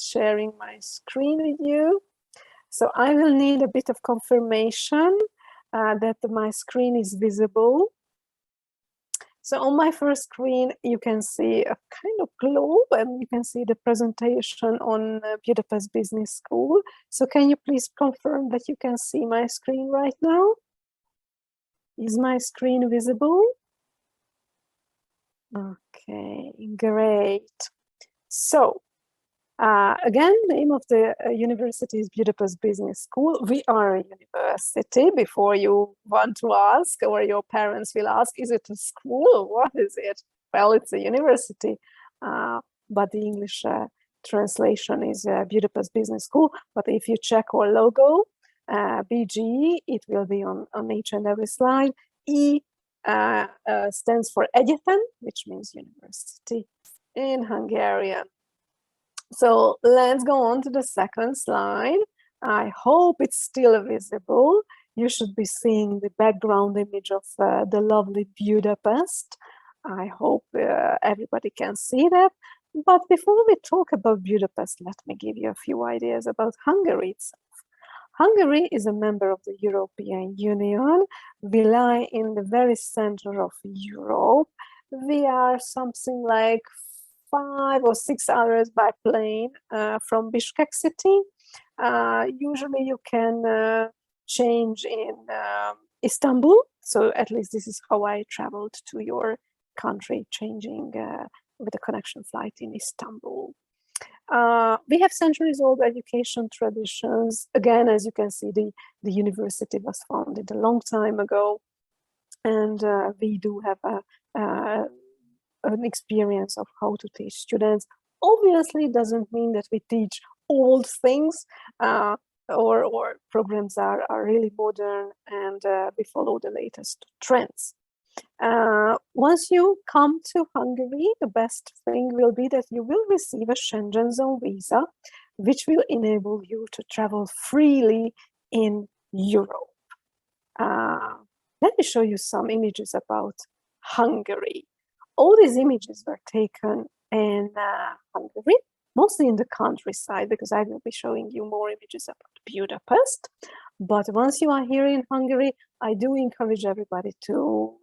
sharing my screen with you. So I will need a bit of confirmation that my screen is visible. So on my first screen, you can see a kind of globe, and you can see the presentation on Budapest Business School. So can you please confirm that you can see my screen right now? Is my screen visible? Okay, great. So again, the name of the university is Budapest Business School. We are a university. Before you want to ask, or your parents will ask, is it a school or what is it? Well, it's a university, but the English translation is Budapest Business School. But if you check our logo, BG, it will be on each and every slide. E stands for Egyetem, which means university in Hungarian. So let's go on to the second slide. I hope it's still visible. You should be seeing the background image of the lovely Budapest. I hope everybody can see that. But before we talk about Budapest, let me give you a few ideas about Hungary itself. Hungary is a member of the European Union. We lie in the very center of Europe. We are something like 5 or 6 hours by plane from Bishkek city. Usually you can change in Istanbul. So at least this is how I traveled to your country, changing with a connection flight in Istanbul. We have centuries-old education traditions. Again, as you can see, the university was founded a long time ago. And we do have an experience of how to teach students. Obviously, it doesn't mean that we teach old things or programs are really modern and we follow the latest trends. Once you come to Hungary, the best thing will be that you will receive a Schengen Zone visa, which will enable you to travel freely in Europe. Let me show you some images about Hungary. All these images were taken in Hungary, mostly in the countryside, because I will be showing you more images about Budapest. But once you are here in Hungary, I do encourage everybody to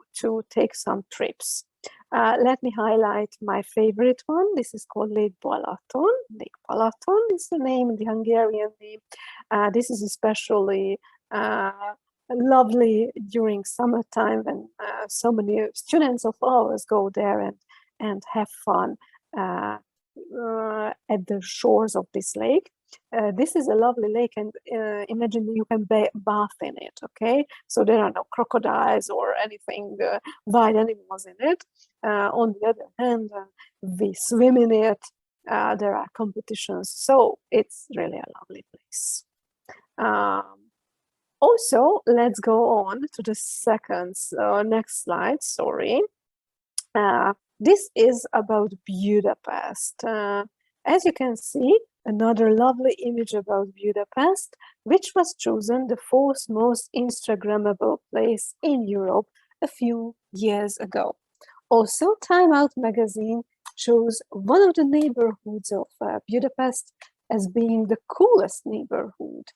take some trips. Let me highlight my favorite one. This is called Lake Balaton. Lake Balaton is the name, the Hungarian name. This is especially lovely during summertime when so many students of ours go there and have fun at the shores of this lake. This is a lovely lake, and imagine you can bath in it, okay? So there are no crocodiles or anything wild animals in it. On the other hand, we swim in it. There are competitions, so it's really a lovely place. Also, let's go on to the next slide, sorry. This is about Budapest. As you can see, another lovely image about Budapest, which was chosen the 4th most Instagrammable place in Europe a few years ago. Also, Time Out magazine chose one of the neighborhoods of Budapest as being the coolest neighborhood.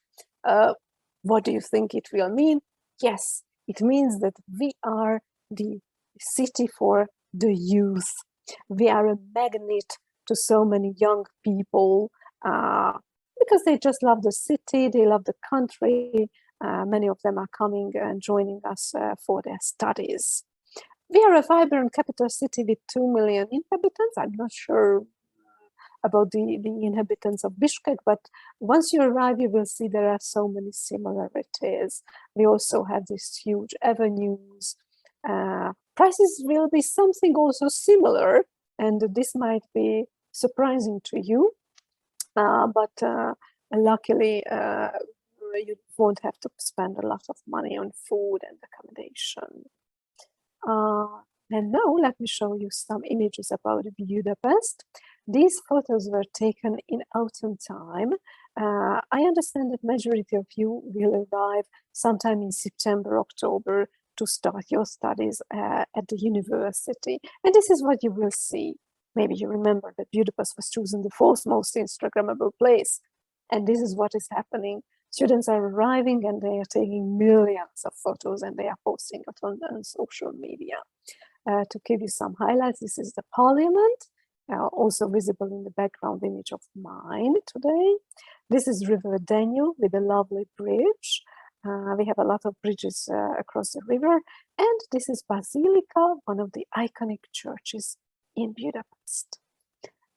What do you think it will mean? Yes, it means that we are the city for the youth. We are a magnet to so many young people because they just love the city, they love the country. Many of them are coming and joining us for their studies. We are a vibrant capital city with 2 million inhabitants. I'm not sure about the inhabitants of Bishkek, but once you arrive, you will see there are so many similarities. We also have these huge avenues. Prices will be something also similar, and this might be surprising to you, but luckily you won't have to spend a lot of money on food and accommodation. And now let me show you some images about Budapest. These photos were taken in autumn time. I understand that majority of you will arrive sometime in September, October to start your studies at the university. And this is what you will see. Maybe you remember that Budapest was chosen the fourth most Instagrammable place. And this is what is happening. Students are arriving and they are taking millions of photos and they are posting it on social media. To give you some highlights, this is the parliament, also visible in the background image of mine today. This is River Danube with a lovely bridge. We have a lot of bridges across the river. And this is Basilica, one of the iconic churches in Budapest.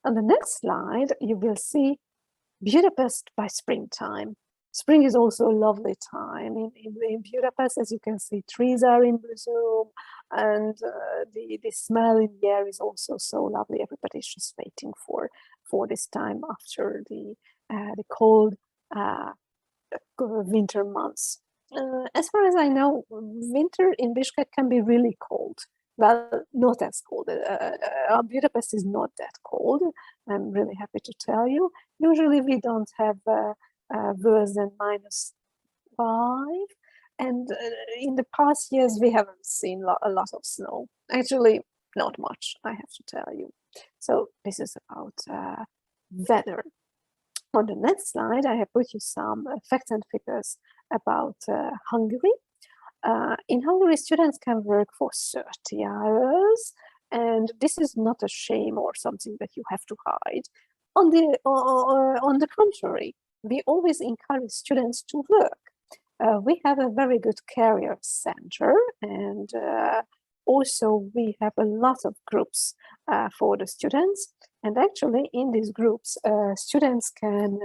On the next slide, you will see Budapest by springtime. Spring is also a lovely time in Budapest. As you can see, trees are in bloom, and the smell in the air is also so lovely. Everybody's just waiting for this time after the cold winter months. As far as I know, winter in Bishkek can be really cold. Well, not as cold. Budapest is not that cold. I'm really happy to tell you. Usually we don't have worse than -5. And in the past years, we haven't seen a lot of snow. Actually, not much, I have to tell you. So this is about weather. On the next slide, I have put you some facts and figures about Hungary. In Hungary, students can work for 30 hours, and this is not a shame or something that you have to hide. On the contrary, we always encourage students to work. We have a very good career center, and also we have a lot of groups for the students. And actually, in these groups, students can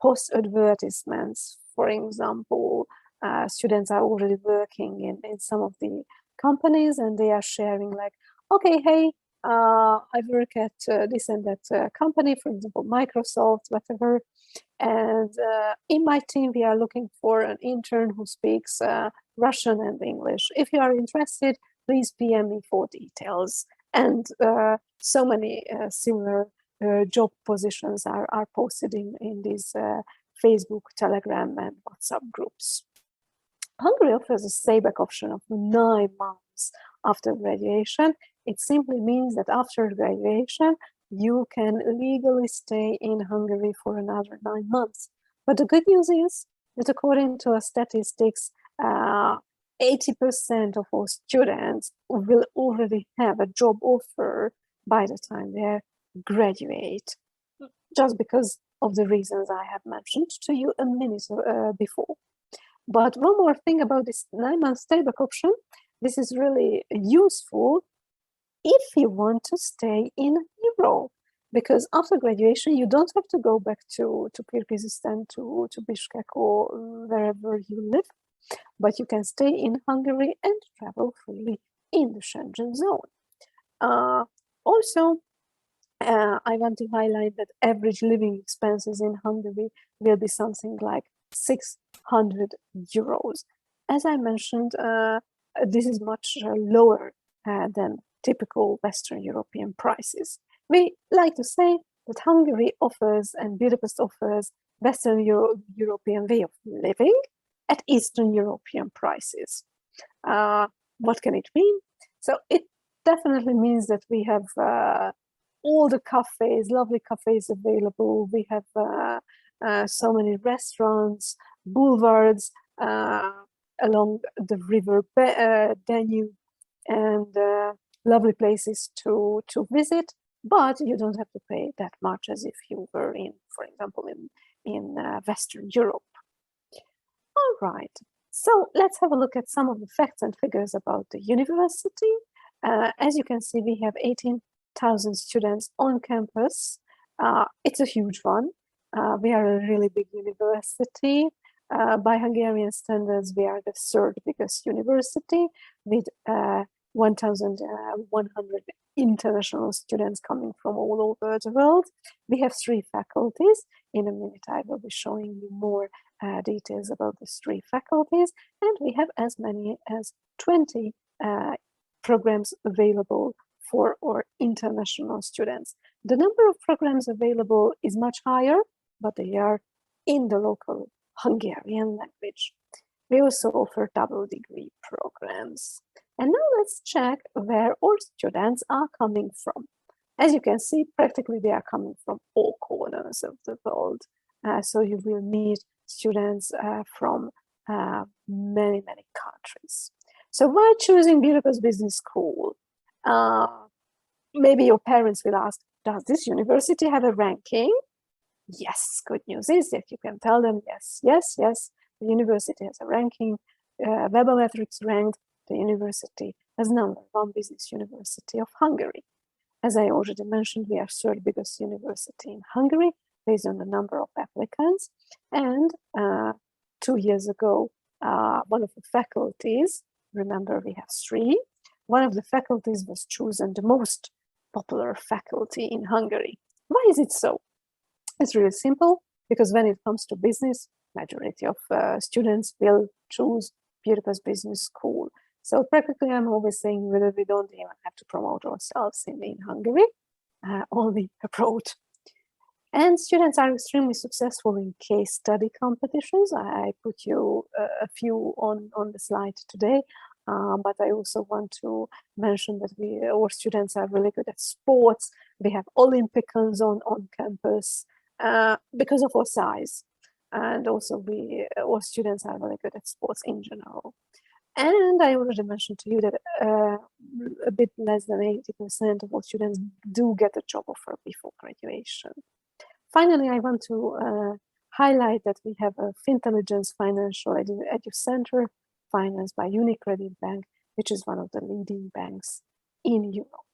post advertisements. For example, students are already working in some of the companies, and they are sharing like, okay, hey, I work at this and that company, for example, Microsoft, whatever. And in my team, we are looking for an intern who speaks Russian and English. If you are interested, please PM me for details. And so many similar job positions are posted in these Facebook, Telegram, and WhatsApp groups. Hungary offers a stay-back option of 9 months after graduation. It simply means that after graduation, you can legally stay in Hungary for another 9 months. But the good news is that according to statistics, 80% of all students will already have a job offer by the time they graduate, just because of the reasons I have mentioned to you a minute before. But one more thing about this 9-month stay-back option, this is really useful if you want to stay in Europe, because after graduation, you don't have to go back to Kyrgyzstan, to Bishkek, or wherever you live, but you can stay in Hungary and travel freely in the Schengen zone. Also, I want to highlight that average living expenses in Hungary will be something like 600 euros. As I mentioned, this is much lower than typical Western European prices. We like to say that Hungary offers and Budapest offers Western European way of living at Eastern European prices. What can it mean? So it definitely means that we have all the cafes, lovely cafes available. We have so many restaurants, boulevards along the river Danube, and lovely places to visit. But you don't have to pay that much as if you were in, for example, in Western Europe. All right, so let's have a look at some of the facts and figures about the university. As you can see, we have 18,000 students on campus. It's a huge one. We are a really big university. By Hungarian standards, we are the third biggest university with 1,100 international students coming from all over the world. We have 3 faculties. In a minute, I will be showing you more details about the 3 faculties. And we have as many as 20 programs available for our international students. The number of programs available is much higher, but they are in the local Hungarian language. We also offer double degree programs. And now let's check where our students are coming from. As you can see, practically they are coming from all corners of the world. So you will meet students from many, many countries. So why choosing Budapest Business School? Maybe your parents will ask, does this university have a ranking? Yes, good news is that you can tell them, yes, yes, yes, the university has a ranking. Webometrics ranked the university as #1 business university of Hungary. As I already mentioned, we are third biggest university in Hungary based on the number of applicants. And 2 years ago, one of the faculties, remember we have 3, one of the faculties was chosen the most popular faculty in Hungary. Why is it so? It's really simple, because when it comes to business, majority of students will choose Budapest Business School. So practically, I'm always saying that we don't even have to promote ourselves in Hungary, only abroad. And students are extremely successful in case study competitions. I put you a few on the slide today, but I also want to mention that our students are really good at sports. We have Olympians on campus because of our size. And also our students are really good at sports in general. And I already mentioned to you that a bit less than 80% of all students do get a job offer before graduation. Finally, I want to highlight that we have a Fintelligence Financial Edu Center financed by UniCredit Bank, which is one of the leading banks in Europe.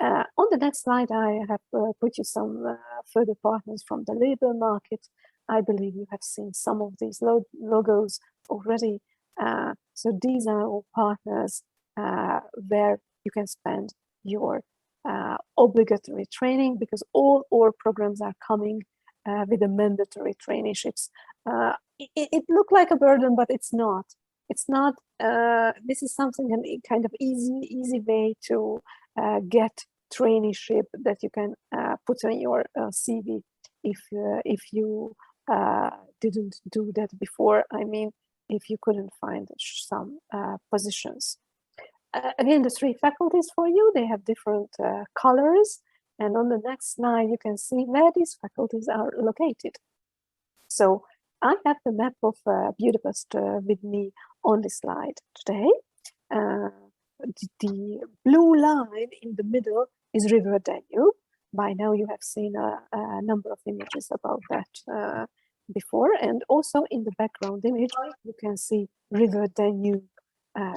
On the next slide, I have put you some further partners from the labor market. I believe you have seen some of these logos already. So these are all partners where you can spend your obligatory training, because all our programs are coming with the mandatory traineeships. It looked like a burden, but it's not. It's not. This is something, a kind of easy way to get traineeship that you can put on your CV if you didn't do that before. I mean, if you couldn't find some positions. Again, the 3 faculties for you, they have different colors. And on the next slide, you can see where these faculties are located. So I have the map of Budapest with me on the slide today. The blue line in the middle is River Danube. By now you have seen a number of images about that before. And also in the background image, you can see River Danube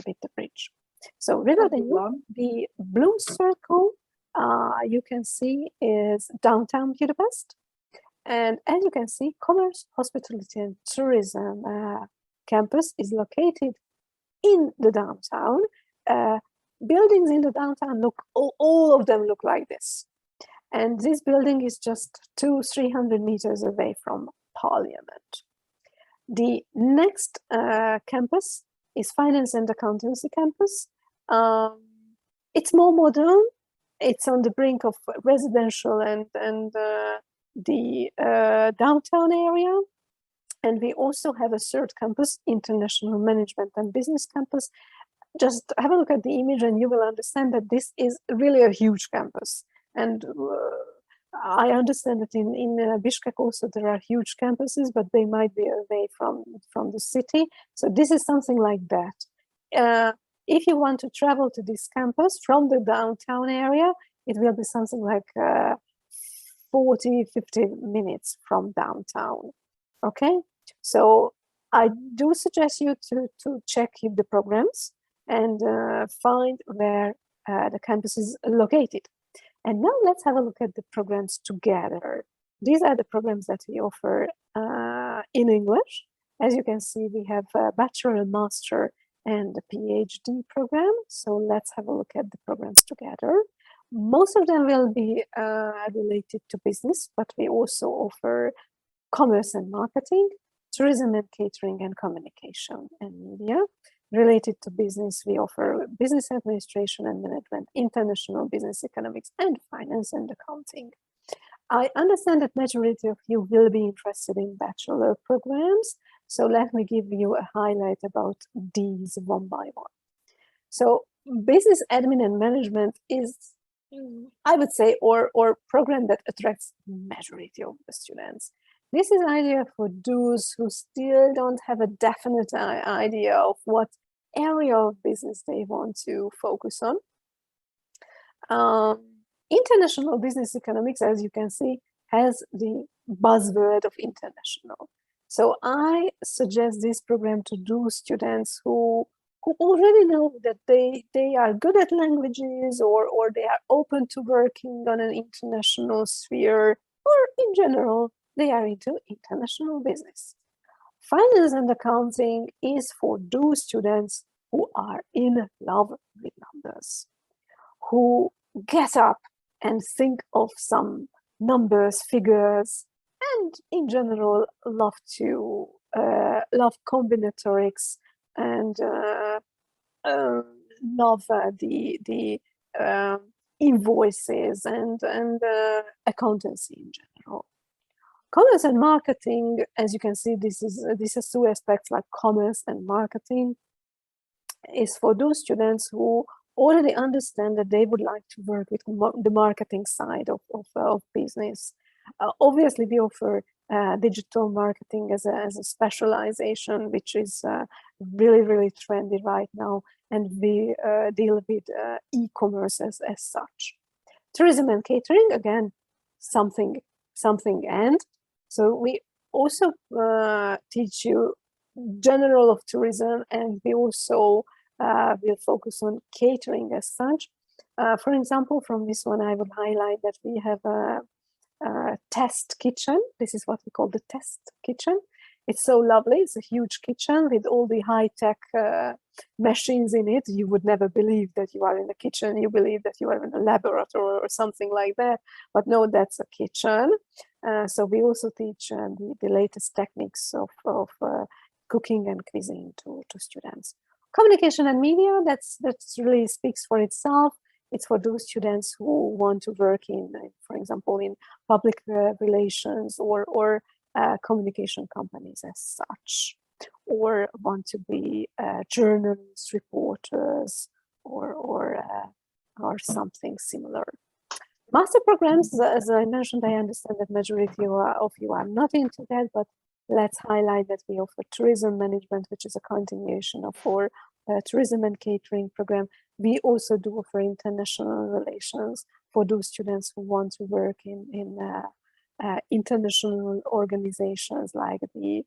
with the bridge. So River Danube, the blue circle you can see is downtown Budapest. And as you can see, Commerce, Hospitality and Tourism campus is located in the downtown. Buildings in the downtown all of them look like this. And this building is just 200-300 meters away from Parliament. The next campus is Finance and Accountancy campus. It's more modern. It's on the brink of residential and the downtown area. And we also have a third campus, International Management and Business campus. Just have a look at the image and you will understand that this is really a huge campus. And I understand that in Bishkek also there are huge campuses, but they might be away from the city. So this is something like that. If you want to travel to this campus from the downtown area, it will be something like 40-50 minutes from downtown. Okay, so I do suggest you to check the programs and find where the campus is located. And now let's have a look at the programs together. These are the programs that we offer in English. As you can see, we have a bachelor and master and a PhD program. So let's have a look at the programs together. Most of them will be related to business, but we also offer commerce and marketing, tourism and catering, and communication and media. Related to business, we offer business administration and management, international business economics, and finance and accounting. I understand that majority of you will be interested in bachelor programs, so let me give you a highlight about these one by one. So business admin and management is I would say, or program that attracts majority of the students. This is an idea for those who still don't have a definite idea of what area of business they want to focus on. International business economics, as you can see, has the buzzword of international. So I suggest this program to those students who already know that they are good at languages, or they are open to working on an international sphere, or in general, they are into international business. Finance and accounting is for those students who are in love with numbers, who get up and think of some numbers, figures, and in general love combinatorics and love the invoices and accountancy in general. Commerce and marketing, as you can see, this has two aspects, like commerce and marketing, is for those students who already understand that they would like to work with the marketing side of business. Obviously, we offer digital marketing as a specialization, which is really trendy right now, and we deal with e-commerce as such. Tourism and catering, again, something and. So we also teach you general of tourism, and we also will focus on catering as such. For example, from this one, I would highlight that we have a test kitchen. This is what we call the test kitchen. It's so lovely. It's a huge kitchen with all the high-tech machines in it. You would never believe that you are in a kitchen. You believe that you are in a laboratory or something like that. But no, that's a kitchen. So we also teach the latest techniques of cooking and cuisine to students. Communication and media, that's really speaks for itself. It's for those students who want to work in, for example, in public relations or communication companies as such, or want to be journalists, reporters, or something similar. Master programs, as I mentioned, I understand that majority of you are not into that, but let's highlight that we offer tourism management, which is a continuation of our tourism and catering program. We also do offer international relations for those students who want to work in international organizations like the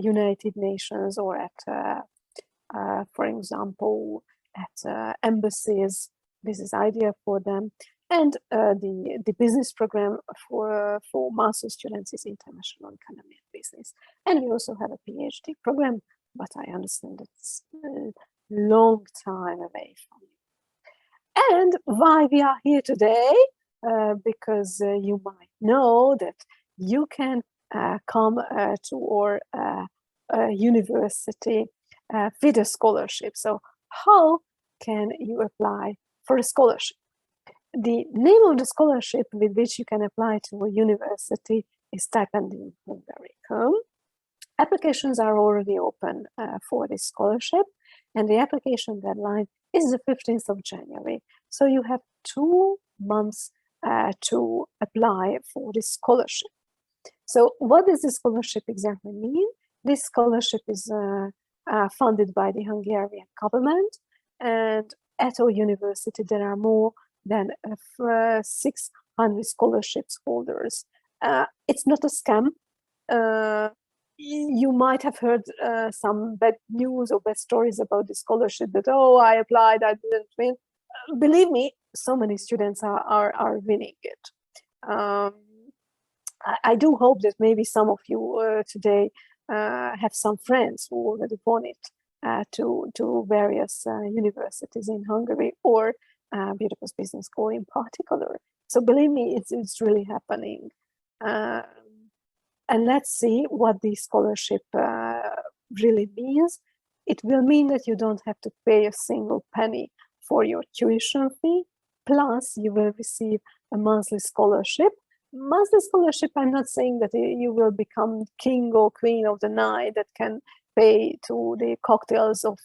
United Nations, or at, for example, at embassies. This is ideal for them. And the business program for master students is international economy and business. And we also have a PhD program, but I understand it's a long time away from you. And why we are here today, because you might know that you can come to our university with a scholarship. So how can you apply for a scholarship? The name of the scholarship with which you can apply to a university is Stipendium Hungaricum. Applications are already open for this scholarship, and the application deadline is the 15th of January. So you have 2 months to apply for this scholarship. So what does this scholarship exactly mean? This scholarship is funded by the Hungarian government, and at our university there are more than 600 scholarships holders. It's not a scam. You might have heard some bad news or bad stories about the scholarship that, oh, I applied, I didn't win. Believe me, so many students are winning it. I do hope that maybe some of you today have some friends who already won it to various universities in Hungary, or Budapest Business School in particular. So believe me, it's really happening. And let's see what the scholarship really means. It will mean that you don't have to pay a single penny for your tuition fee, plus you will receive a monthly scholarship. Monthly scholarship, I'm not saying that you will become king or queen of the night that can pay to the cocktails of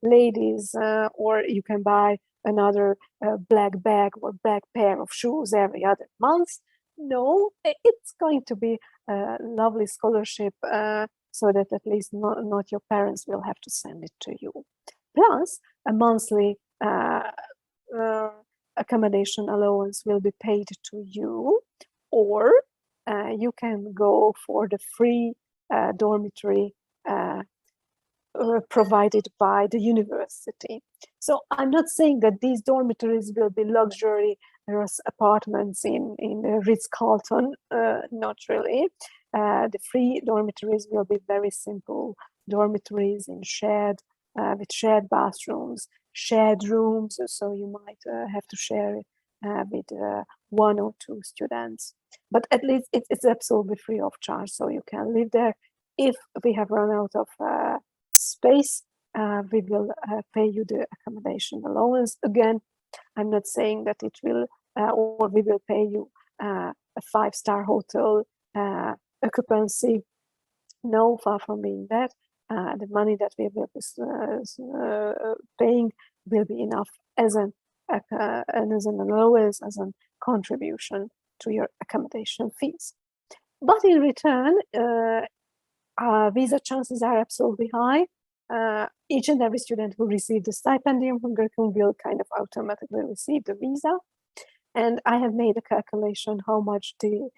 ladies, or you can buy another black bag or black pair of shoes every other month. No, it's going to be a lovely scholarship so that at least not your parents will have to send it to you. Plus, a monthly accommodation allowance will be paid to you, or you can go for the free dormitory provided by the university. So I'm not saying that these dormitories will be luxurious apartments in Ritz-Carlton, not really. The free dormitories will be very simple dormitories in with shared bathrooms, shared rooms, so you might have to share it with 1 or 2 students. But at least it's absolutely free of charge, so you can live there. If we have run out of space, we will pay you the accommodation allowance. Again, I'm not saying that it will, or we will pay you a 5-star hotel occupancy. No, far from being that. The money that we will be paying will be enough as an allowance, as a contribution to your accommodation fees. But in return, visa chances are absolutely high. Each and every student who receives the Stipendium Hungaricum will kind of automatically receive the visa. And I have made a calculation how much the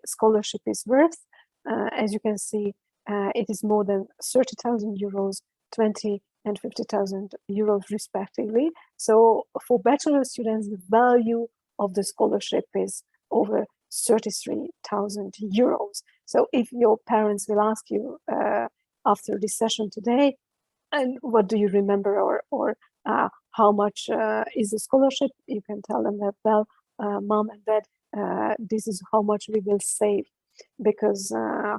scholarship is worth. As you can see, it is more than 30,000 euros, 20 and 50,000 euros respectively. So for bachelor students, the value of the scholarship is over 33,000 euros. So if your parents will ask you after this session today, and what do you remember, or how much is the scholarship, you can tell them that, well, mom and dad, this is how much we will save. Because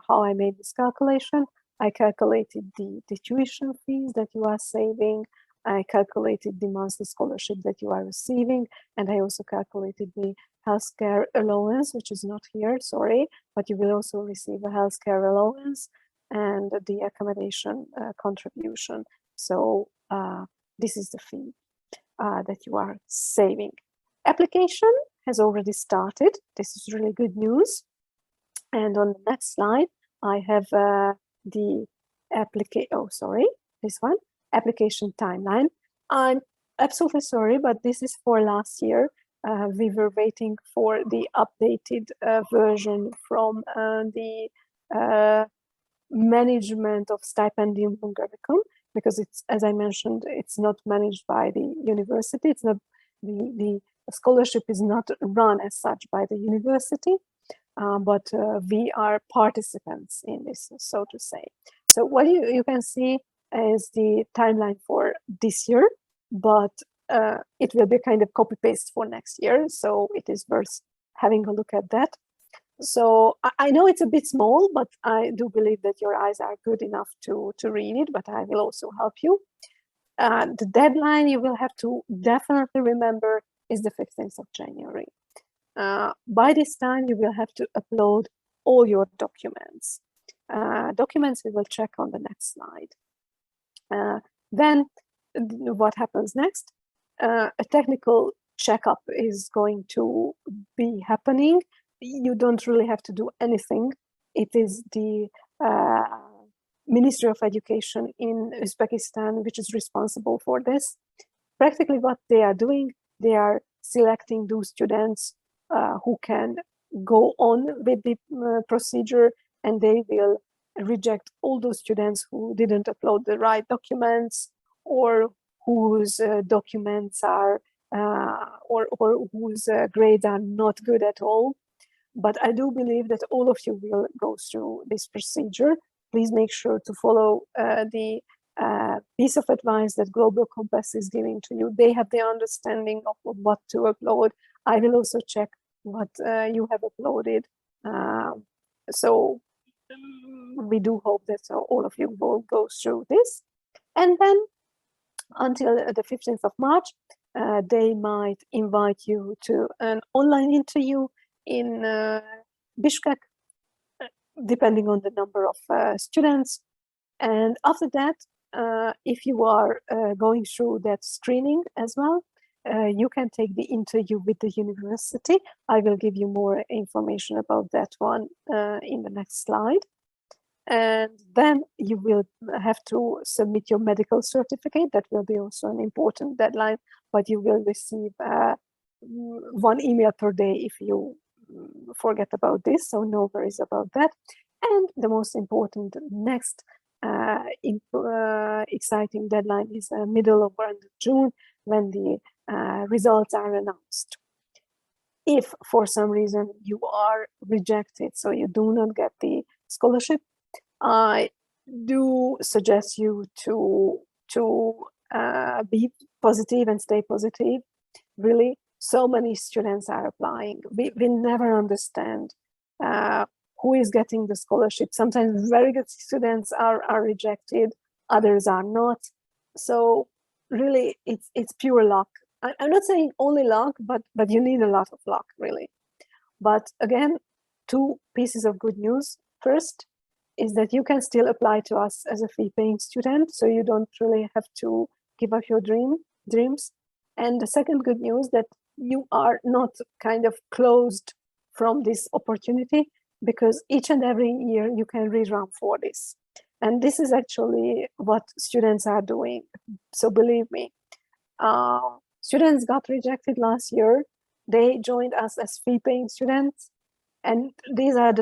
how I made this calculation, I calculated the tuition fees that you are saving, I calculated the monthly scholarship that you are receiving, and I also calculated the healthcare allowance, which is not here, sorry, but you will also receive a healthcare allowance and the accommodation contribution. So this is the fee that you are saving. Application has already started. This is really good news. And on the next slide, I have the application timeline. I'm absolutely sorry, but this is for last year. We were waiting for the updated version from the management of Stipendium Hungaricum, because it's, as I mentioned, it's not managed by the university. It's not the scholarship is not run as such by the university. But we are participants in this, so to say. So what you can see is the timeline for this year, but it will be kind of copy-paste for next year, so it is worth having a look at that. So I know it's a bit small, but I do believe that your eyes are good enough to read it, but I will also help you. The deadline you will have to definitely remember is the 15th of January. By this time, you will have to upload all your documents. Documents we will check on the next slide. Then what happens next? A technical checkup is going to be happening. You don't really have to do anything. It is the Ministry of Education in Uzbekistan which is responsible for this. Practically what they are doing, they are selecting those students who can go on with the procedure, and they will reject all those students who didn't upload the right documents, or whose documents are or whose grades are not good at all. But I do believe that all of you will go through this procedure. Please make sure to follow the piece of advice that Global Compass is giving to you. They have the understanding of what to upload. I will also check what you have uploaded. So we do hope that all of you will go through this. And then until the 15th of March, they might invite you to an online interview in Bishkek, depending on the number of students. And after that, if you are going through that screening as well, you can take the interview with the university. I will give you more information about that one in the next slide. And then you will have to submit your medical certificate. That will be also an important deadline, but you will receive 1 email per day if you forget about this, so no worries about that. And the most important next exciting deadline is middle of June, when the results are announced. If for some reason you are rejected, so you do not get the scholarship, I do suggest you to be positive and stay positive. Really, so many students are applying. We never understand who is getting the scholarship. Sometimes very good students are rejected, others are not. So really, it's pure luck. I'm not saying only luck, but you need a lot of luck, really. But again, 2 pieces of good news. First is that you can still apply to us as a fee-paying student, so you don't really have to give up your dreams. And the second good news, that you are not kind of closed from this opportunity, because each and every year you can rerun for this. And this is actually what students are doing. So believe me, students got rejected last year. They joined us as fee-paying students, and these are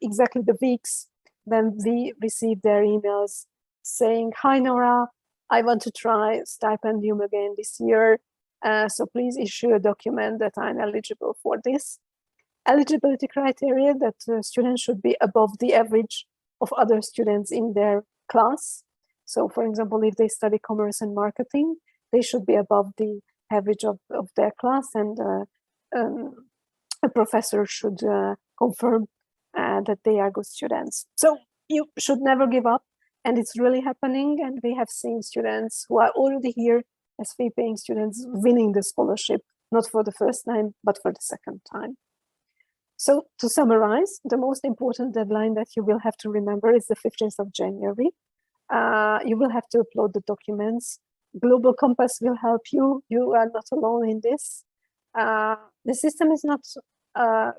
exactly the weeks when we receive their emails saying, "Hi Nora, I want to try Stipendium again this year. So please issue a document that I'm eligible for this." Eligibility criteria, that students should be above the average of other students in their class. So for example, if they study commerce and marketing, they should be above the average of their class, and a professor should confirm that they are good students. So you should never give up, and it's really happening. And we have seen students who are already here as fee-paying students winning the scholarship, not for the first time, but for the second time. So to summarize, the most important deadline that you will have to remember is the 15th of January. You will have to upload the documents. Global Compass will help you. You are not alone in this. The system is not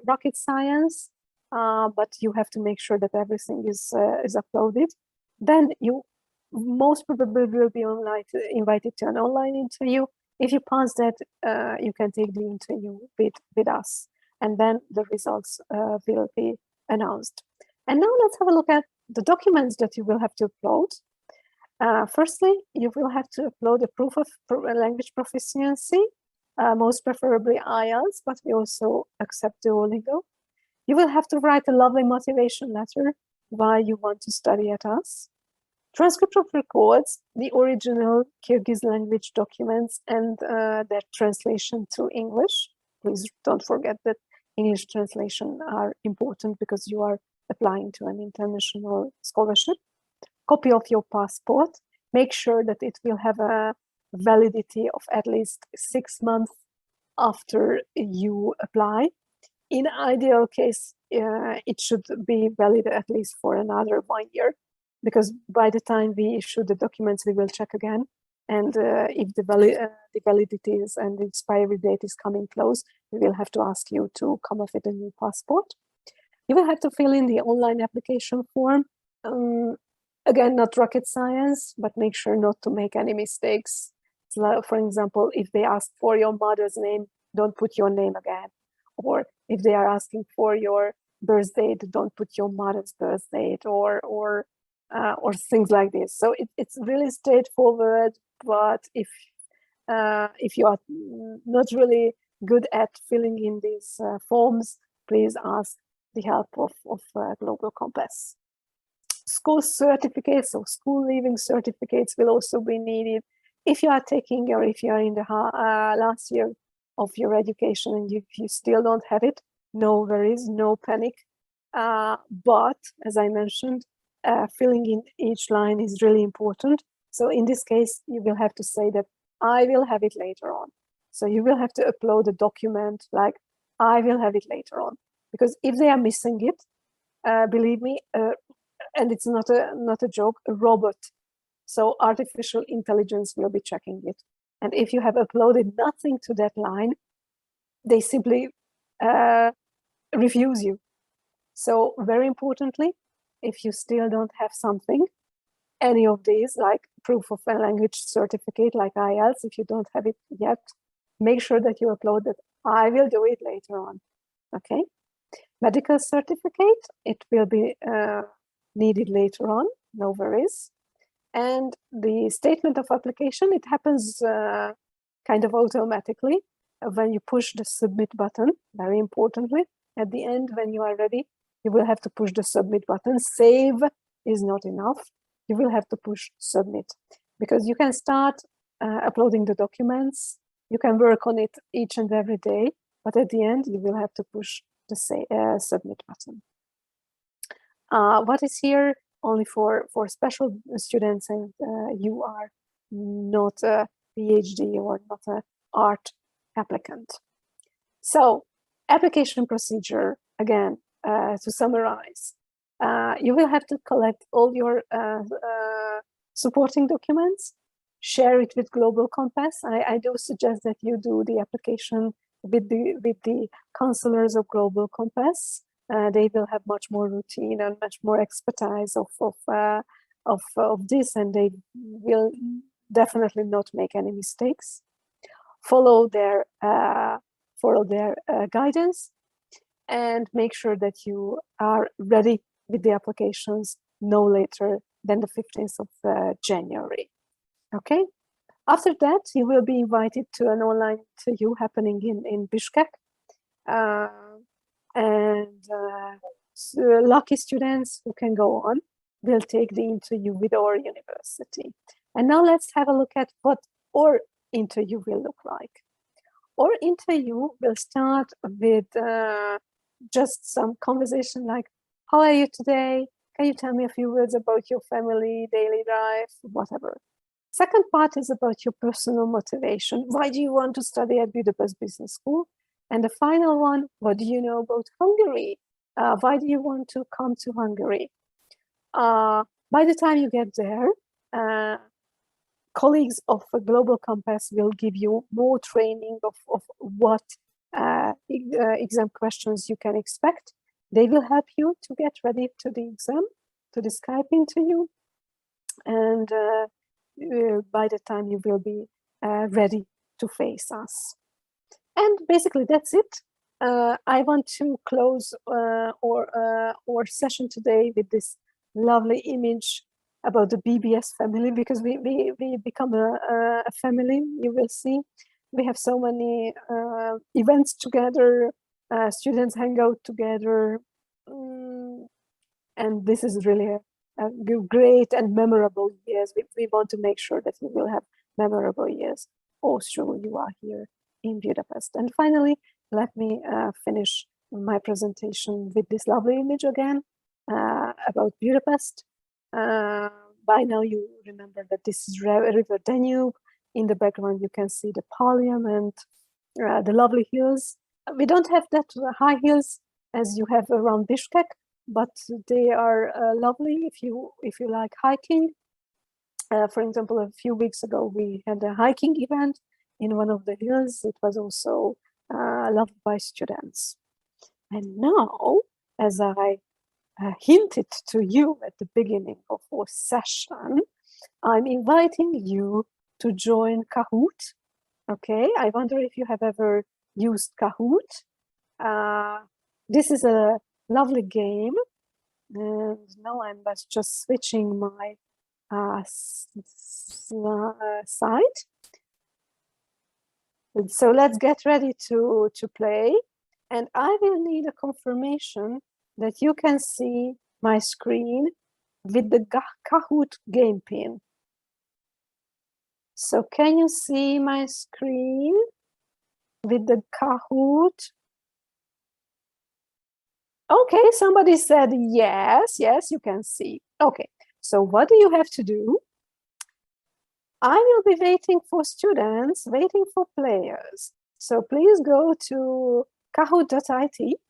rocket science, but you have to make sure that everything is uploaded. Then you most probably will be invited to an online interview. If you pass that, you can take the interview with us, and then the results will be announced. And now let's have a look at the documents that you will have to upload. Firstly, you will have to upload a proof of language proficiency, most preferably IELTS, but we also accept Duolingo. You will have to write a lovely motivation letter why you want to study at us. Transcript of records, the original Kyrgyz language documents, and their translation to English. Please don't forget that English translation are important because you are applying to an international scholarship. Copy of your passport. Make sure that it will have a validity of at least 6 months after you apply. In ideal case, it should be valid at least for another 1 year, because by the time we issue the documents, we will check again. And if the validity is and the expiry date is coming close, we will have to ask you to come up with a new passport. You will have to fill in the online application form. Again, not rocket science, but make sure not to make any mistakes. So, for example, if they ask for your mother's name, don't put your name again. Or if they are asking for your birth date, don't put your mother's birth date, or things like this. So it's really straightforward. But if you are not really good at filling in these forms, please ask the help of Global Compass. School certificates or school leaving certificates will also be needed. If you are taking, or if you are in the last year of your education and you still don't have it, no worries, no panic. But as I mentioned, filling in each line is really important. So in this case, you will have to say that I will have it later on. So you will have to upload a document like I will have it later on, because if they are missing it, believe me, and it's not a joke, a robot So artificial intelligence will be checking it. And if you have uploaded nothing to that line, they simply refuse you. So very importantly, if you still don't have something, any of these, like proof of a language certificate, like IELTS, if you don't have it yet, make sure that you upload it. I will do it later on, okay? Medical certificate, it will be needed later on, no worries. And the statement of application, it happens kind of automatically when you push the submit button, very importantly. At the end, when you are ready, you will have to push the submit button. Save is not enough. You will have to push submit, because you can start uploading the documents. You can work on it each and every day, but at the end, you will have to push the submit button. What is here only for special students, and you are not a PhD or not an art applicant. So application procedure, again, to summarize, you will have to collect all your supporting documents, share it with Global Compass. I do suggest that you do the application with the counselors of Global Compass. They will have much more routine and much more expertise of this, and they will definitely not make any mistakes. Follow their guidance, and make sure that you are ready with the applications no later than the 15th of January. Okay. After that, you will be invited to an online interview happening in Bishkek. Lucky students who can go on will take the interview with our university. And now let's have a look at what our interview will look like. Our interview will start with just some conversation like, how are you today? Can you tell me a few words about your family, daily life, whatever. Second part is about your personal motivation. Why do you want to study at Budapest Business School? And the final one, what do you know about Hungary? Why do you want to come to Hungary? By the time you get there, colleagues of Global Compass will give you more training of what exam questions you can expect. They will help you to get ready to the exam, to the Skype interview. And by the time you will be ready to face us. And basically that's it. I want to close our session today with this lovely image about the BBS family, because we become a family. You will see we have so many events together, students hang out together, and this is really a great and memorable years. We want to make sure that you will have memorable years also you are here in Budapest. And finally, let me finish my presentation with this lovely image again about Budapest. By now you remember that this is River Danube. In the background you can see the Parliament, the lovely hills. We don't have that high hills as you have around Bishkek, but they are lovely if you like hiking. For example, a few weeks ago we had a hiking event in one of the hills. It was also loved by students. And now, as I hinted to you at the beginning of our session, I'm inviting you to join Kahoot. Okay, I wonder if you have ever used Kahoot. This is a lovely game, and now I'm just switching my site. So let's get ready to play, and I will need a confirmation that you can see my screen with the Kahoot game pin. So can you see my screen with the Kahoot? Okay, somebody said yes, you can see. Okay, so what do you have to do? I will be waiting for students, waiting for players. So please go to kahoot.it,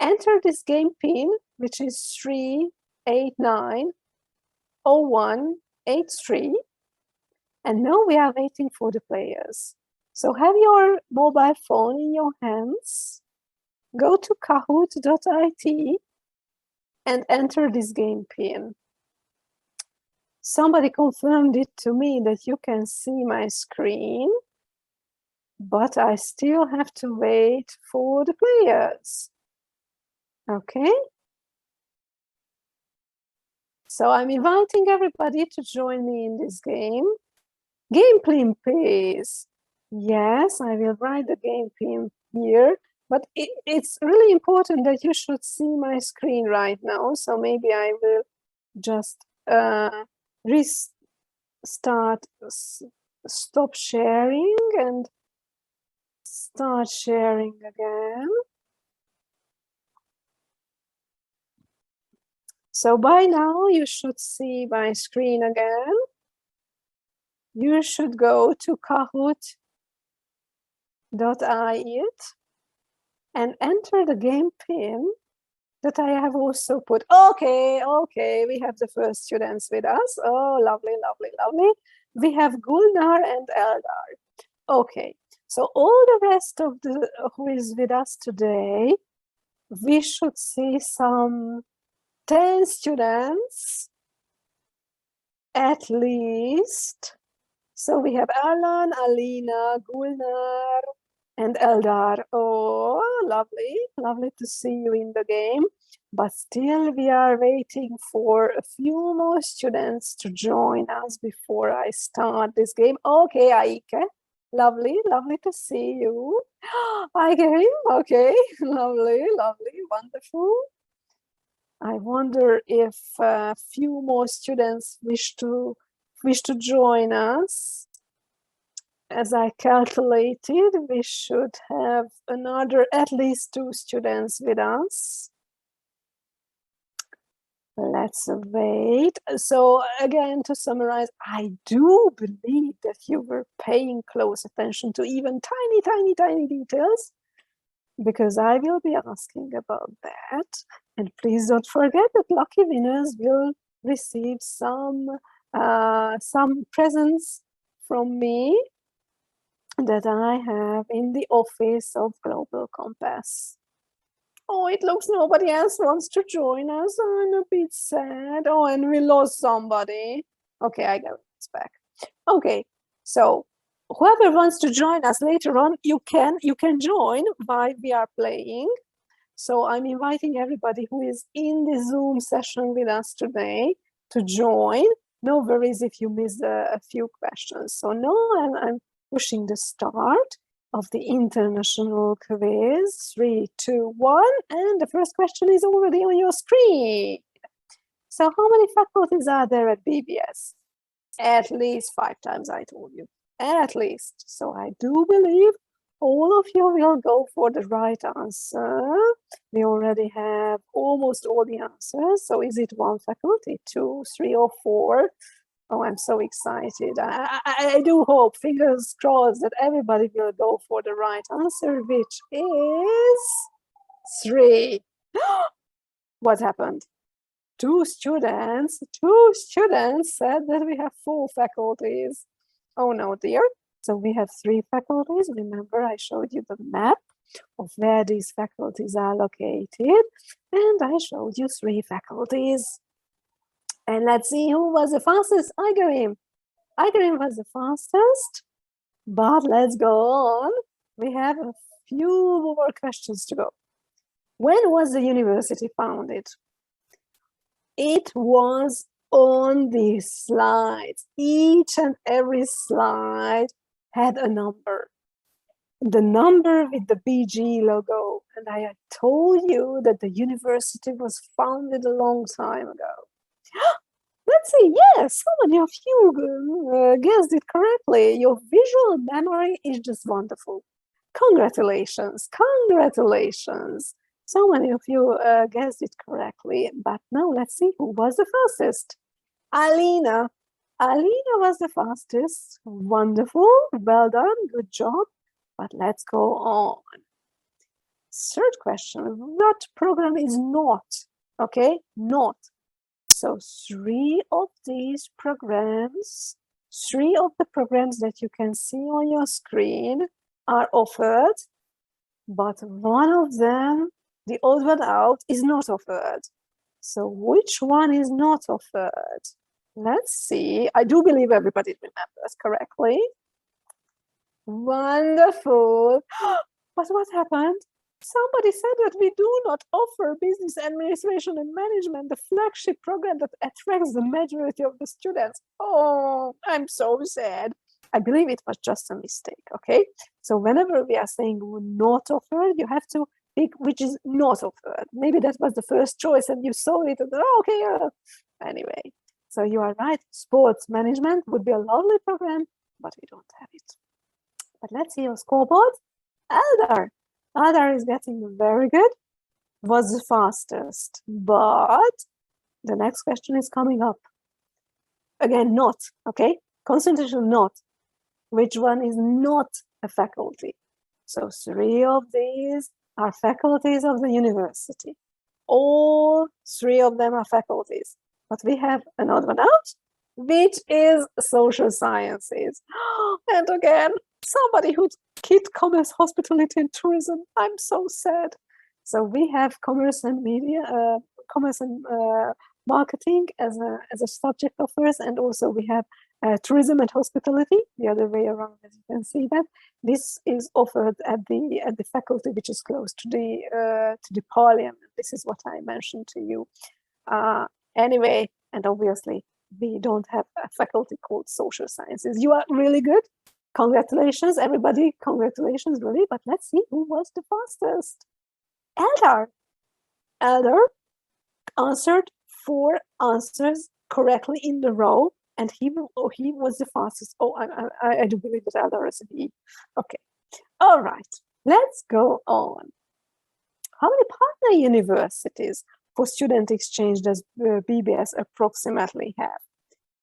enter this game pin, which is 38901 8-3. And now we are waiting for the players. So have your mobile phone in your hands, go to kahoot.it and enter this game pin. Somebody confirmed it to me that you can see my screen, but I still have to wait for the players. Okay? So I'm inviting everybody to join me in this game. Game pin, please. Yes, I will write the game pin here, but it's really important that you should see my screen right now. So maybe I will just stop sharing and start sharing again. So by now you should see my screen again. You should go to kahoot.it and enter the game pin that I have also put. Okay, we have the first students with us. Oh, lovely, lovely, lovely. We have Gulnar and Eldar. Okay, so all the rest of the who is with us today, we should see some 10 students at least. So we have Alan, Alina, Gulnar, and Eldar. Oh, lovely, lovely to see you in the game. But still we are waiting for a few more students to join us before I start this game. Okay, Aike, lovely, lovely to see you. Hi, game. Okay, lovely, lovely, wonderful. I wonder if a few more students wish to join us. As I calculated, we should have another at least 2 students with us. Let's wait. So again, to summarize, I do believe that you were paying close attention to even tiny, tiny, tiny details, because I will be asking about that. And please don't forget that lucky winners will receive some presents from me that I have in the office of Global Compass. Oh, it looks nobody else wants to join us. I'm a bit sad. Oh, and we lost somebody. Okay, I got this back. Okay, so whoever wants to join us later on, you can join while we are playing. So I'm inviting everybody who is in the Zoom session with us today to join. No worries if you missed a few questions. So now I'm pushing the start of the international quiz. 3, 2, 1, and the first question is already on your screen. So how many faculties are there at BBS? At least 5 times, I told you. At least. So I do believe all of you will go for the right answer. We already have almost all the answers. So is it 1 faculty, 2, 3, or 4? Oh, I'm so excited. I do hope, fingers crossed, that everybody will go for the right answer, which is 3. What happened? 2 students said that we have 4 faculties. Oh no, dear. So we have 3 faculties. Remember, I showed you the map of where these faculties are located, and I showed you 3 faculties. And let's see who was the fastest. Hungaricum. Hungaricum was the fastest, but let's go on. We have a few more questions to go. When was the university founded? It was on these slides. Each and every slide had a number. The number with the BG logo. And I had told you that the university was founded a long time ago. Let's see, yes, so many of you guessed it correctly. Your visual memory is just wonderful. Congratulations, congratulations. So many of you guessed it correctly, but now let's see who was the fastest. Alina. Alina was the fastest. Wonderful, well done, good job. But let's go on. Third question, what program is not? Okay, not. So So three of the programs that you can see on your screen are offered, but one of them, the odd one out, is not offered. So which one is not offered? Let's see. I do believe everybody remembers correctly. Wonderful. But what happened? Somebody said that we do not offer business administration and management, the flagship program that attracts the majority of the students. Oh, I'm so sad. I believe it was just a mistake, okay? So whenever we are saying not offered, you have to pick which is not offered. Maybe that was the first choice and you saw it and, oh, okay. Anyway, so you are right. Sports management would be a lovely program, but we don't have it. But let's see your scoreboard. Elder is getting very good, was the fastest, but the next question is coming up. Again, not, okay? Concentration, not. Which one is not a faculty? So three of these are faculties of the university. All three of them are faculties, but we have another one out, which is social sciences. And again, somebody who kid commerce, hospitality, and tourism. I'm so sad. So we have commerce and media, commerce and marketing as a subject of first, and also we have tourism and hospitality the other way around. As you can see that this is offered at the faculty which is close to the parliament. This is what I mentioned to you. Anyway, and obviously we don't have a faculty called social sciences. You are really good. Congratulations, everybody. Congratulations, really. But let's see who was the fastest. Elder answered 4 answers correctly in the row, and he was the fastest. Oh, I do believe that Elder is a he. Okay. All right. Let's go on. How many partner universities for student exchange does BBS approximately have?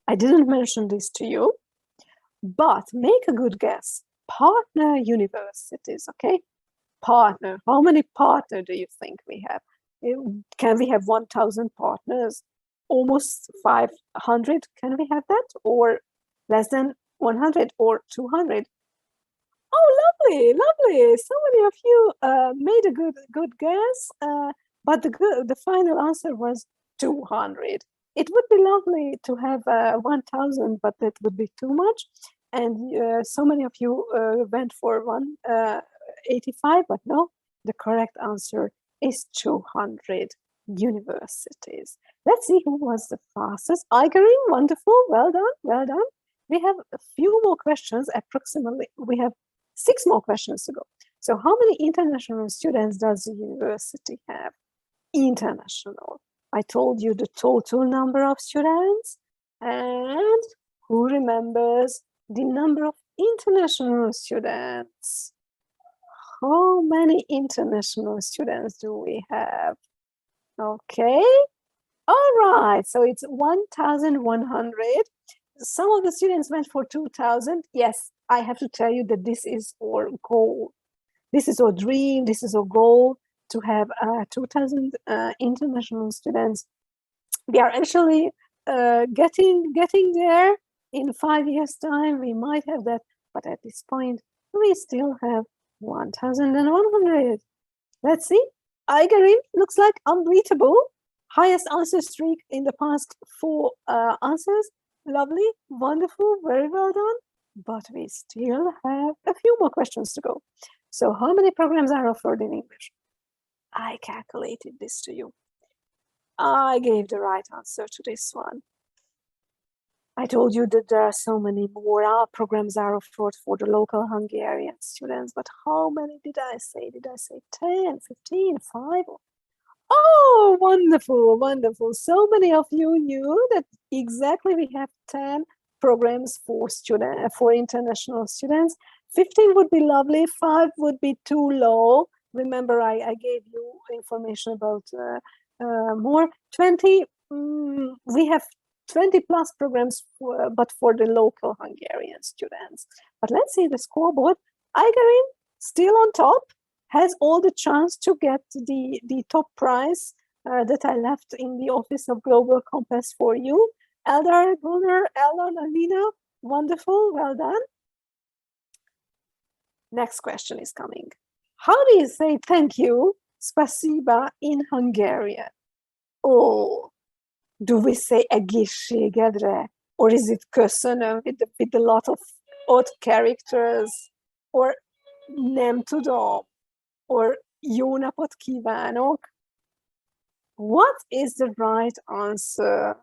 I didn't mention this to you, but make a good guess. Partner universities, okay? Partner. How many partners do you think we have? Can we have 1,000 partners? Almost 500? Can we have that? Or less than 100 or 200? Oh, lovely. So many of you made a good guess, but the final answer was 200. It would be lovely to have 1,000, but that would be too much. And so many of you went for 185, but no, the correct answer is 200 universities. Let's see who was the fastest. Igarin, wonderful, well done. We have a few more questions, approximately. We have 6 more questions to go. So how many international students does the university have? International. I told you the total number of students, and who remembers the number of international students? How many international students do we have? Okay, all right, so it's 1,100. Some of the students went for 2,000. Yes, I have to tell you that this is our goal. This is our dream, this is our goal, to have 2,000 international students. We are actually getting there. In 5 years' time, we might have that, but at this point, we still have 1,100. Let's see. Igarin looks like unbeatable. Highest answer streak in the past 4 answers. Lovely, wonderful, very well done. But we still have a few more questions to go. So how many programs are offered in English? I calculated this to you. I gave the right answer to this one. I told you that there are so many more programs are offered for the local Hungarian students, but how many did I say? Did I say 10, 15, 5? Oh, wonderful. So many of you knew that exactly we have 10 programs for international students. 15 would be lovely, 5 would be too low. Remember, I gave you information about more. 20, we have 20 plus programs, but for the local Hungarian students. But let's see the scoreboard. Igarin, still on top, has all the chance to get the top prize that I left in the office of Global Compass for you. Eldar, Gunnar, Ellen, Alina, wonderful, well done. Next question is coming. How do you say thank you, spasiba, in Hungarian? Oh, do we say egészségedre? Or is it köszönöm with a lot of odd characters? Or nem tudom? Or jó napot kívánok? What is the right answer?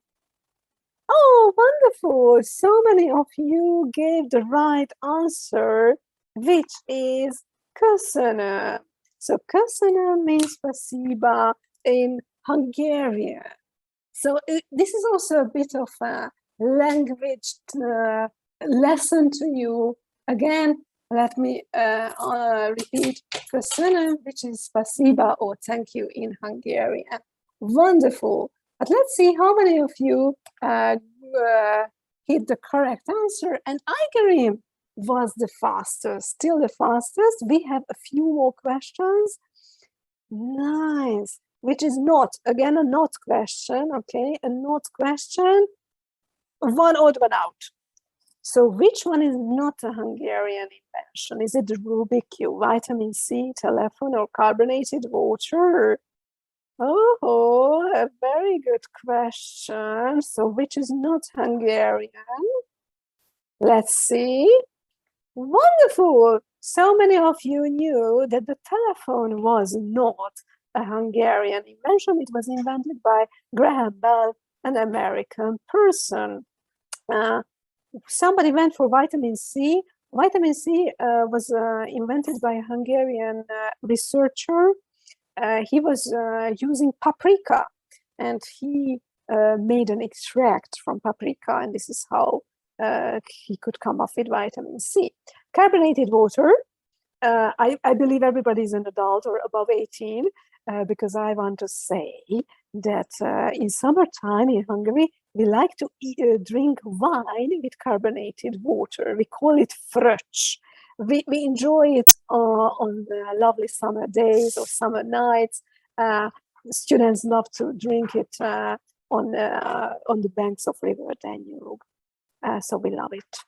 Oh, wonderful. So many of you gave the right answer, which is köszönöm. So köszönöm means spasiba in Hungarian. So this is also a bit of a language lesson to you. Again, let me repeat köszönöm, which is spasiba or thank you in Hungarian. Wonderful. But let's see how many of you hit the correct answer. And Aigerim was the fastest, still the fastest. We have a few more questions. Nice. Which is not, again, a not question, okay? A not question, one odd one out. So which one is not a Hungarian invention? Is it the Rubik's Cube, vitamin C, telephone, or carbonated water? Oh, a very good question. So which is not Hungarian? Let's see. Wonderful. So many of you knew that the telephone was not a Hungarian invention. It was invented by Graham Bell, an American person. Somebody went for vitamin C. Vitamin C was invented by a Hungarian researcher. He was using paprika, and he made an extract from paprika, and this is how he could come up with vitamin C. Carbonated water. I believe everybody is an adult or above 18, because I want to say that in summertime in Hungary, we like to drink wine with carbonated water. We call it fröccs. We enjoy it on lovely summer days or summer nights. Students love to drink it on the banks of River Danube. So we love it.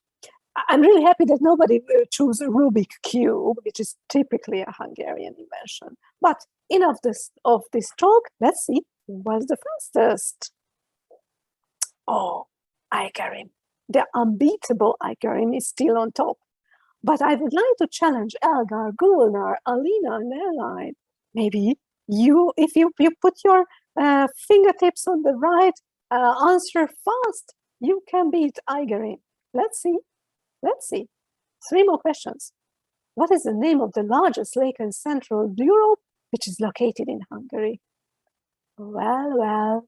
I'm really happy that nobody chose a Rubik's Cube, which is typically a Hungarian invention. But enough of this talk. Let's see who was the fastest. Oh, Aigerim. The unbeatable Aigerim is still on top. But I would like to challenge Elgar, Gulnar, Alina, and Airline. Maybe you, if you put your fingertips on the right answer fast, you can beat Aigerim. Let's see. Let's see. 3 more questions. What is the name of the largest lake in Central Europe, which is located in Hungary? Well,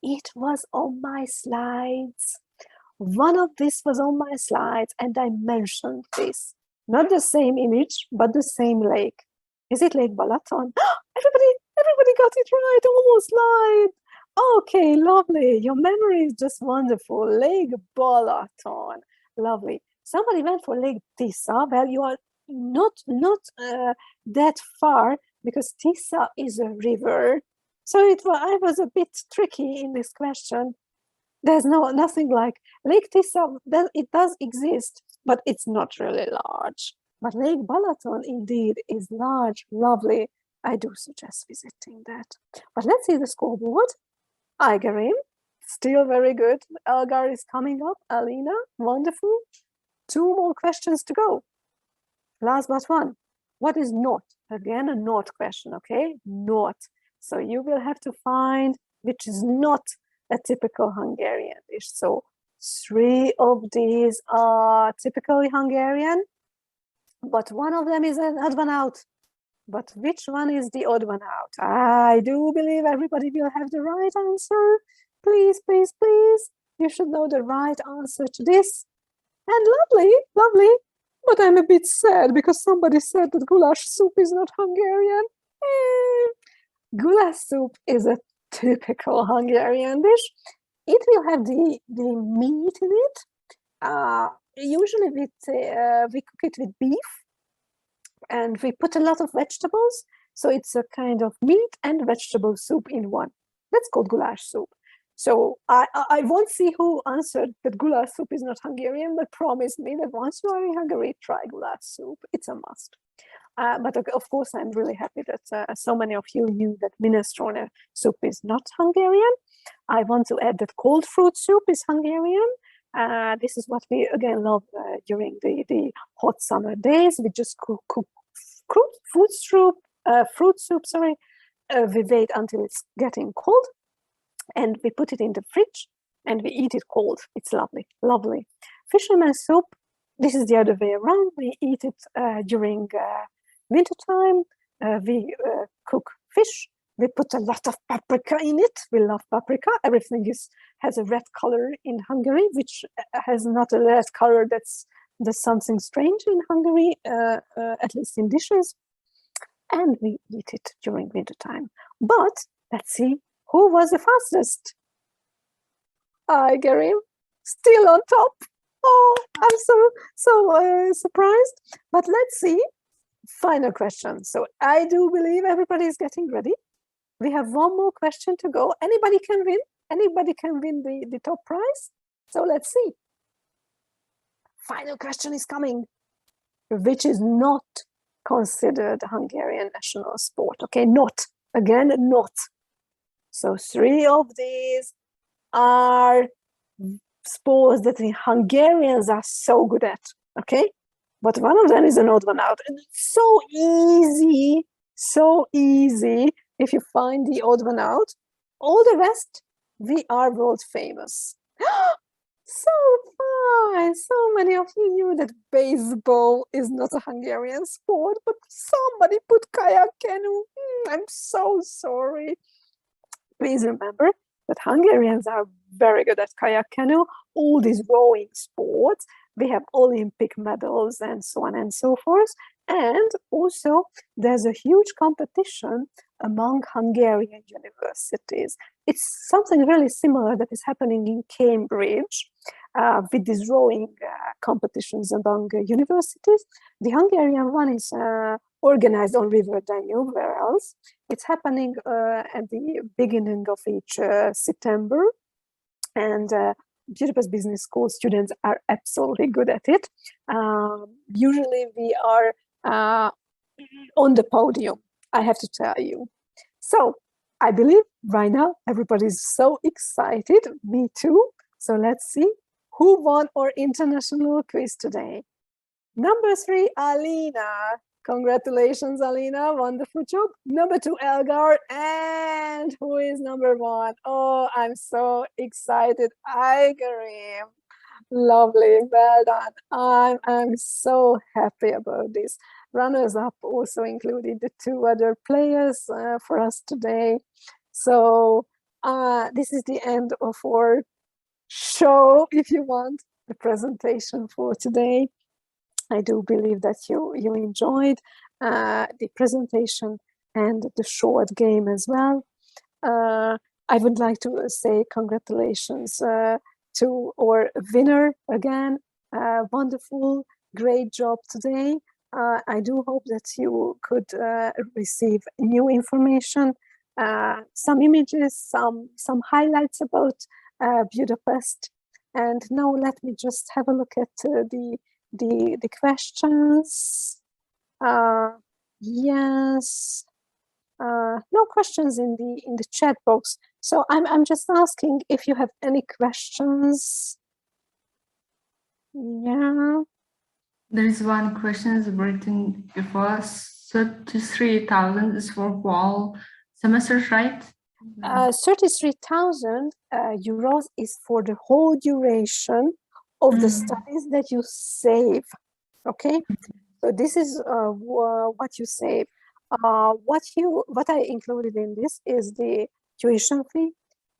it was on my slides. One of this was on my slides, and I mentioned this. Not the same image, but the same lake. Is it Lake Balaton? Everybody got it right, almost right. Okay, lovely. Your memory is just wonderful. Lake Balaton. Lovely. Somebody went for Lake Tisza. Well, you are not that far, because Tisza is a river. So I was a bit tricky in this question. There's nothing like Lake Tisza. It does exist, but it's not really large. But Lake Balaton indeed is large, lovely. I do suggest visiting that. But let's see the scoreboard. Aigerim, still very good. Elgar is coming up. Alina, wonderful. 2 more questions to go. Last but one. What is not? Again, a not question, okay? Not. So you will have to find which is not a typical Hungarian dish. So 3 of these are typically Hungarian, but one of them is an odd one out. But which one is the odd one out? I do believe everybody will have the right answer. Please, please, please. You should know the right answer to this. And lovely. But I'm a bit sad because somebody said that goulash soup is not Hungarian. Goulash soup is a typical Hungarian dish. It will have the meat in it. Usually we cook it with beef, and we put a lot of vegetables. So it's a kind of meat and vegetable soup in one. That's called goulash soup. So I won't see who answered that goulash soup is not Hungarian, but promise me that once you are in Hungary, try goulash soup. It's a must. But of course, I'm really happy that so many of you knew that minestrone soup is not Hungarian. I want to add that cold fruit soup is Hungarian. This is what we again love during the hot summer days. We just cook fruit soup. Sorry, we wait until it's getting cold, and we put it in the fridge, and we eat it cold. It's lovely, lovely. Fisherman soup. This is the other way around. We eat it during winter time. We cook fish. We put a lot of paprika in it. We love paprika. Everything has a red color in Hungary, which has not a red color. That's something strange in Hungary, at least in dishes. And we eat it during winter time. But let's see who was the fastest. Gary, still on top. Oh, I'm so surprised. But let's see. Final question. So I do believe everybody is getting ready. We have one more question to go. Anybody can win. Anybody can win the top prize. So let's see. Final question is coming. Which is not considered Hungarian national sport. Okay, not. Again, not. So 3 of these are sports that the Hungarians are so good at. Okay, but one of them is an odd one out. And it's so easy, so easy. If you find the odd one out, all the rest, we are world famous. So fun! So many of you knew that baseball is not a Hungarian sport, but somebody put kayak canoe. I'm so sorry. Please remember that Hungarians are very good at kayak canoe, all these rowing sports. We have Olympic medals and so on and so forth. And also, there's a huge competition among Hungarian universities. It's something really similar that is happening in Cambridge with these rowing competitions among universities. The Hungarian one is organized on River Danube. Where else? It's happening at the beginning of each September. And Budapest Business School students are absolutely good at it. Usually we are on the podium, I have to tell you. So I believe right now everybody's so excited, me too. So let's see who won our international quiz today. Number 3, Alina. Congratulations, Alina. Wonderful job. Number 2, Elgar. And who is number 1? Oh, I'm so excited. Igarim. Lovely. Well done. I'm so happy about this. Runners-up also included the 2 other players for us today. So this is the end of our show, if you want, the presentation for today. I do believe that you enjoyed the presentation and the short game as well. I would like to say congratulations to our winner again. Wonderful, great job today. I do hope that you could receive new information, some images, some highlights about Budapest. And now let me just have a look at the questions. Yes, no questions in the chat box. So I'm just asking if you have any questions. Yeah. There is one question written before. 33,000 is for all semesters, right? 33,000 euros is for the whole duration of the studies that you save. Okay, so this is what you save. What I included in this is the tuition fee,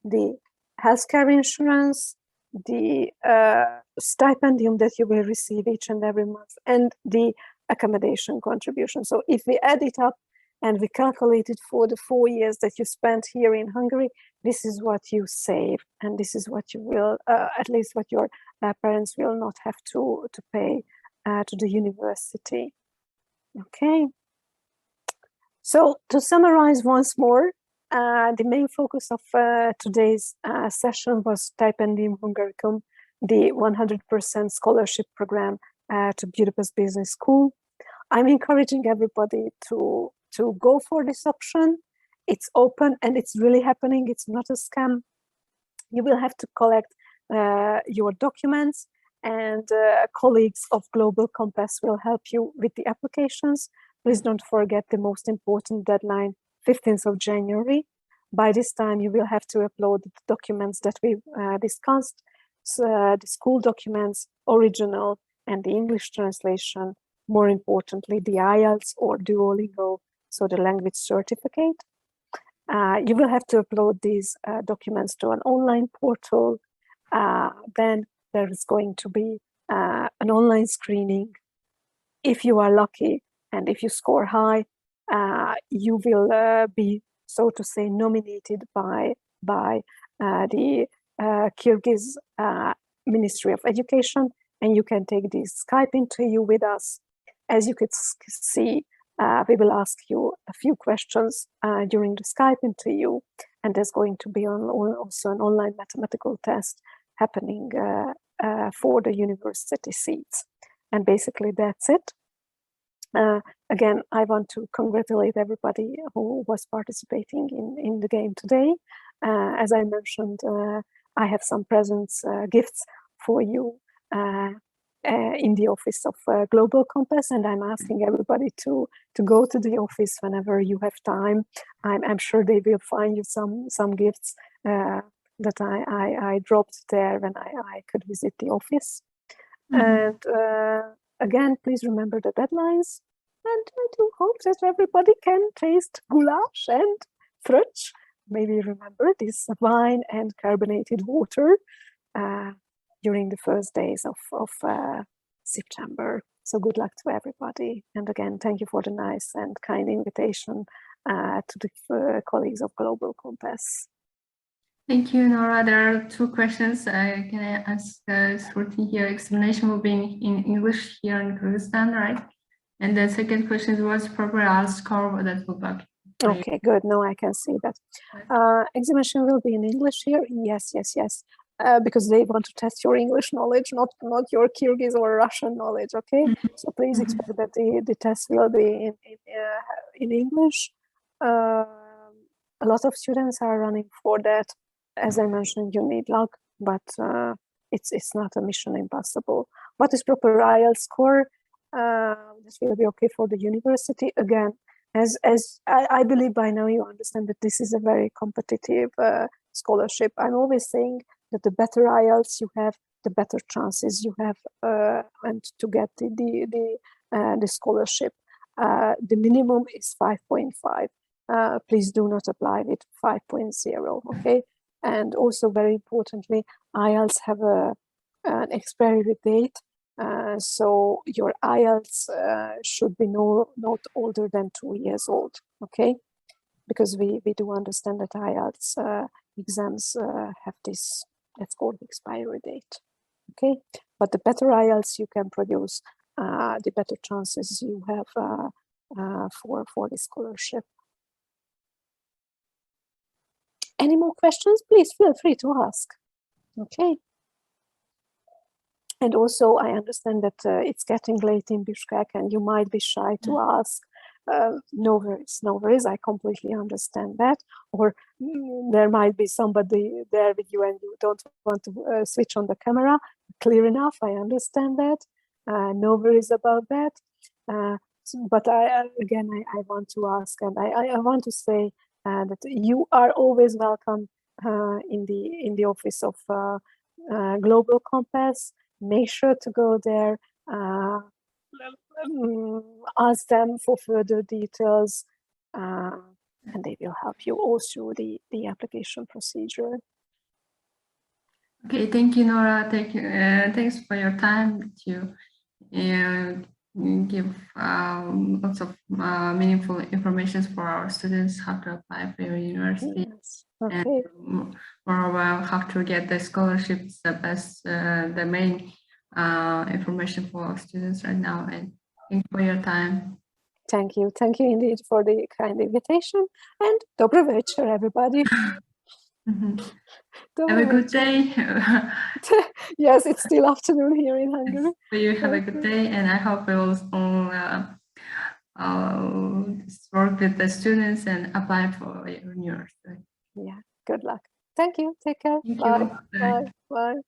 the healthcare insurance, the stipendium that you will receive each and every month, and the accommodation contribution. So if we add it up and we calculate it for the 4 years that you spent here in Hungary, this is what you save, and this is what you will, at least what your parents will not have to pay to the university. Okay. So to summarize once more, the main focus of today's session was Stipendium Hungaricum, the 100% scholarship program to Budapest Business School. I'm encouraging everybody to go for this option. It's open and it's really happening. It's not a scam. You will have to collect your documents, and colleagues of Global Compass will help you with the applications. Please don't forget the most important deadline, 15th of January. By this time, you will have to upload the documents that we discussed, the school documents, original, and the English translation. More importantly, the IELTS or Duolingo, so the language certificate. You will have to upload these documents to an online portal. Then there is going to be an online screening. If you are lucky and if you score high, you will be, so to say, nominated by the Kyrgyz Ministry of Education, and you can take this Skype interview with us. As you could see, we will ask you a few questions during the Skype interview, and there's going to be also an online mathematical test happening for the university seats. And basically that's it. Again, I want to congratulate everybody who was participating in the game today. As I mentioned, I have some presents, gifts for you in the office of Global Compass, and I'm asking everybody to go to the office whenever you have time. I'm sure they will find you some gifts that I dropped there when I could visit the office. And again, please remember the deadlines, and I do hope that everybody can taste goulash and fröccs. Maybe remember this wine and carbonated water during the first days of September. So good luck to everybody. And again, thank you for the nice and kind invitation to the colleagues of Global Compass. Thank you, Nora. There are two questions. Can I ask Sruti here? Explanation will be in English here in Kyrgyzstan, right? And the second question was proper IELTS score that will back. Okay, good. No, I can see that. Examination will be in English here. Yes. Because they want to test your English knowledge, not your Kyrgyz or Russian knowledge. Okay, so please expect that the test will be in English. A lot of students are running for that. As I mentioned, you need luck, but it's not a mission impossible. What is proper IELTS score? This will be okay for the university. Again, as I believe by now you understand that this is a very competitive scholarship. I'm always saying that the better IELTS you have, the better chances you have and to get the scholarship. The minimum is 5.5. Please do not apply with 5.0. Okay. And also, very importantly, IELTS have an expiry date, so your IELTS should be not older than 2 years old, okay? Because we do understand that IELTS exams have this, let's call it expiry date, okay? But the better IELTS you can produce, the better chances you have for the scholarship. Any more questions? Please feel free to ask. Okay. And also, I understand that it's getting late in Bishkek and you might be shy to ask. No worries. I completely understand that. Or there might be somebody there with you and you don't want to switch on the camera. Clear enough. I understand that. No worries about that. But I want to ask, and I want to say that you are always welcome in the office of Global Compass. Make sure to go there, ask them for further details, and they will help you all through the application procedure. Okay, thank you, Nora. Thank you. Thanks for your time to give lots of meaningful information for our students how to apply for your university. Yes. Okay. And moreover, how to get the scholarships, the main information for our students right now. And thank you for your time. Thank you indeed for the kind invitation, and добрый вечер, everybody. Have a good day. Yes, it's still afternoon here in Hungary. So you have a good day, and I hope we will work with the students and apply for your university. Yeah, good luck. Thank you. Take care. Thank Bye. you. Bye. Bye.